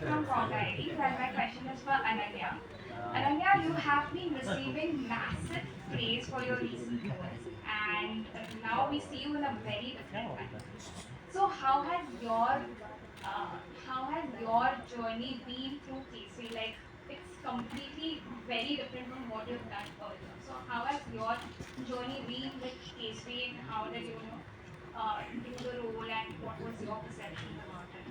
from Fog Diaries, and my question is for Ananya. Ananya, you have been receiving massive praise for your recent roles, and now we see you in a very different light. So, how has your journey been through Kesari? Like, it's completely very different from what you've done earlier. So, how has your journey been with Kesari, and how did do the role, and what was your perceptions about it?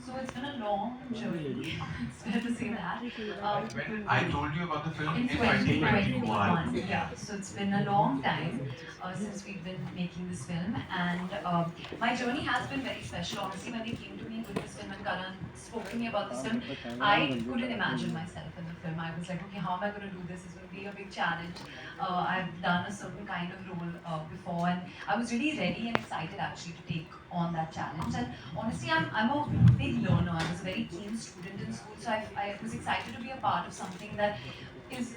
So it's been a long journey. It's fair to say that. When I told you about the film In in 2021. 2021, yeah. So it's been a long time since we've been making this film, and my journey has been very special. Honestly, when they came to me with this film and Karan spoke to me about this film, I couldn't imagine myself in the film. I was like, okay, how am I going to do this? It's going to be a big challenge. I've done a certain kind of role before, and I was really ready and excited actually to take on that challenge. And honestly, I'm a big learner. I was a very keen student in school, so I was excited to be a part of something that is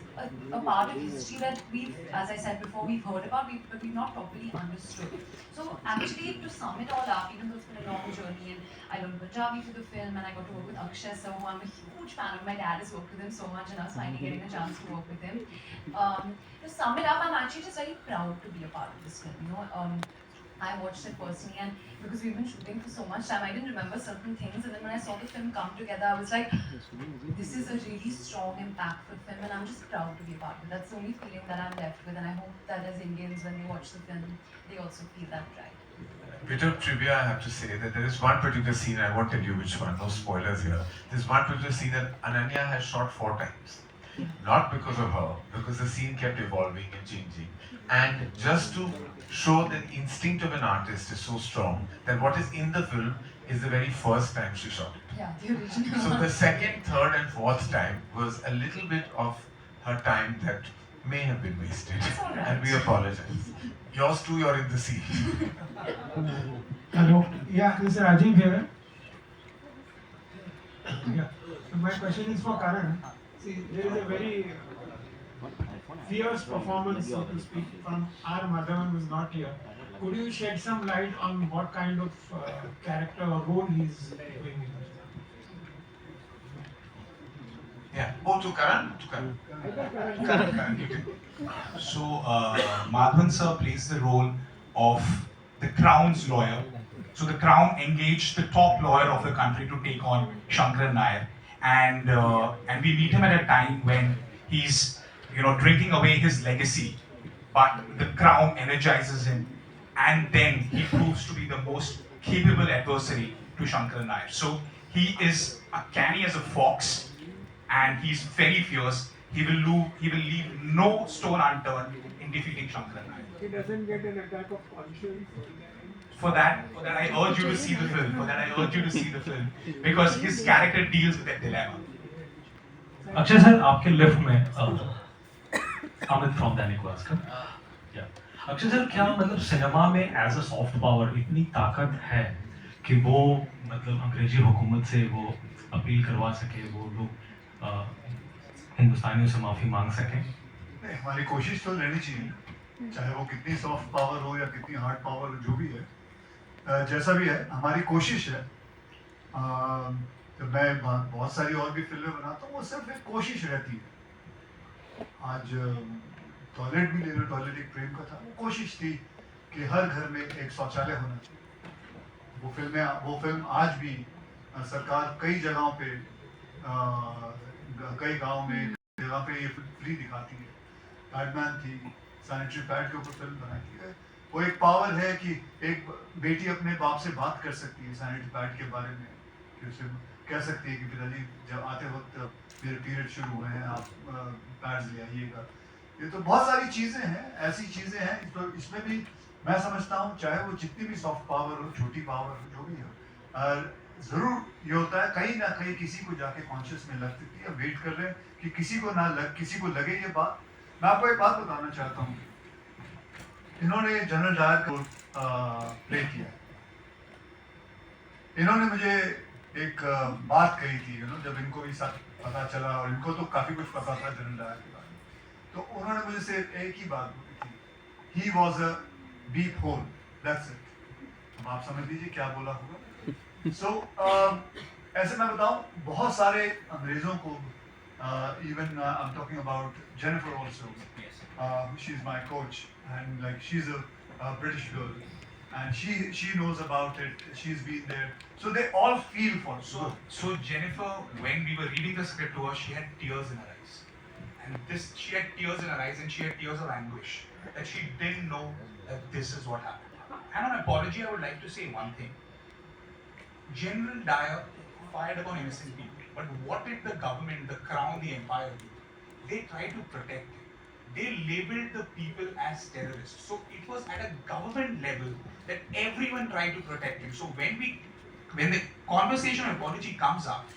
a part of history that we've, as I said before, we've heard about, but we've not properly understood. So actually, to sum it all up, even though it's been a long journey, and I learned Punjabi for the film, and I got to work with Akshay, so I'm a huge fan of. My dad has worked with him so much, and I was finally getting a chance to work with him. To sum it up, I'm actually just very proud to be a part of this film. I watched it personally, and because we've been shooting for so much time, I didn't remember certain things. And then when I saw the film come together, I was like, this is a really strong, impactful film, and I'm just proud to be a part of it. That's the only feeling that I'm left with, and I hope that as Indians, when they watch the film, they also feel that pride. Bit of trivia, I have to say that there is one particular scene, I won't tell you which one, no spoilers here. There's one particular scene that Ananya has shot 4 times. Not because of her, because the scene kept evolving and changing. And just to show that the instinct of an artist is so strong that what is in the film is the very first time she shot it. Yeah, the original. So the second, third, and fourth time was a little bit of her time that may have been wasted. It's all right. And we apologize. Yours too, you're in the scene. Hello. Yeah, this is Rajiv here. Yeah. So my question is for Karan. See, there is a very fierce performance, so to speak, from R. Madhavan, who is not here. Could you shed some light on what kind of character or role he's doing in this? Yeah. Oh, to Karan? To Karan. Karan, you can. So, Madhavan sir plays the role of the Crown's lawyer. So, the Crown engaged the top lawyer of the country to take on Shankar Nair, and we meet him at a time when he's drinking away his legacy, but the Crown energizes him, and then he proves to be the most capable adversary to Shankar Nair. So, he is canny as a fox, and he's very fierce. He will leave no stone unturned in defeating Shankar Nair. He doesn't get an attack of conscience. For that, I urge you to see the film. Because his character deals with that dilemma. Akshay sir आपके left में Amit from Dainik Bhaskar या Akshay sir क्या मतलब cinema में as a soft power इतनी ताकत है कि वो मतलब अंग्रेजी हुकूमत से वो अपील करवा सके, वो लोग हिंदुस्तानियों से माफ़ी मांग सकें? हमारी कोशिश तो रहनी चाहिए, चाहे वो कितनी सॉफ्ट पावर हो या कितनी हार्ड पावर, जो भी है, जैसा भी है, हमारी कोशिश है। तो मैं बहुत सारी और भी फिल्में बनाता हूँ, वो सिर्फ एक कोशिश रहती है। आज टॉयलेट भी ले लो, टॉयलेट एक प्रेम का था, वो कोशिश थी कि हर घर में एक शौचालय होना चाहिए। वो फिल्म आज भी सरकार कई जगहों पे, कई गांव में जगह पे ये फ्री दिखाती है। पैडमैन थी, सैनिटरी पैड के ऊपर फिल्म बनाई है। वो एक पावर है कि एक बेटी अपने बाप से बात कर सकती है सैनिटरी पैड के बारे में, कि उसे कह सकती है कि पिताजी जब आते वक्त मेरे पीरियड शुरू हुए हैं, आप पैड्स ले आइएगा। ये तो बहुत सारी चीज़ें हैं, ऐसी चीज़ें हैं। तो इसमें भी मैं समझता हूँ, चाहे वो जितनी भी सॉफ्ट पावर हो, छोटी पावर हो, जो भी हो, ज़रूर ये होता है कहीं ना कहीं किसी को जाके कॉन्शियस में लग सकती है। वेट कर रहे हैं कि किसी को लगे ये बात। मैं आपको एक बात बताना चाहता हूँ, इन्होंने जनरल डायर को प्ले किया। इन्होंने मुझे एक बात कही थी, जब इनको भी पता चला, और इनको तो काफ़ी कुछ पता था जनरल डायर के बारे में, तो उन्होंने मुझे सिर्फ एक ही बात बोली थी, he was a deep whole, that's it. अब आप समझ लीजिए क्या बोला होगा। सो ऐसे मैं बताऊं बहुत सारे अंग्रेजों को even I am talking about Jennifer also she is my coach and like she is a British girl and she knows about it, she's been there, so they all feel for it. So Jennifer, when we were reading the script to her, she had tears in her eyes, and she had tears in her eyes, and she had tears of anguish that she didn't know that this is what happened. And on apology, I would like to say one thing. General Dyer fired upon innocent people, but what did the government, the crown, the empire do? They tried to protect him. They labeled the people as terrorists. So it was at a government level that everyone tried to protect him. So when the conversation of apology comes up,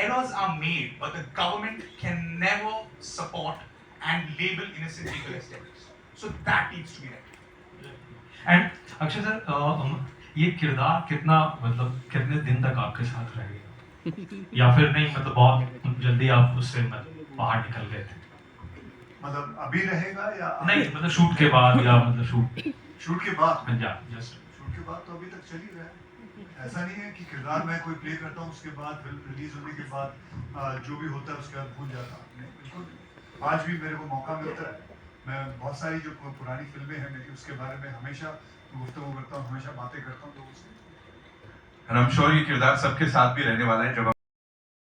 errors are made, but the government can never support and label innocent people as terrorists. So that needs to be right. And Akshay sir, ये किरदार कितना मतलब कितने दिन तक आपके साथ रहेगा, या फिर नहीं मतलब बहुत जल्दी आप उससे मतलब बाहर निकल गए थे? मतलब अभी रहेगा या नहीं मतलब शूट के बाद या मतलब शूट के बाद? या जस्ट शूट के बाद तो अभी तक चल ही रहा है। ऐसा नहीं है कि किरदार मैं कोई प्ले करता हूँ उसके बाद फिल्म रिलीज होने के बाद जो भी होता है उसके बाद भूल जाता हूँ। नहीं, बिल्कुल आज भी मेरे को मौका मिलता है, मैं बहुत सारी जो पुरानी फिल्में हैं मेरी उसके बारे में हमेशा गुफ्तगू करता हूँ, हमेशा बातें करता हूँ लोगों से। And I'm sure ये किरदार सबके साथ भी रहने वाला है जब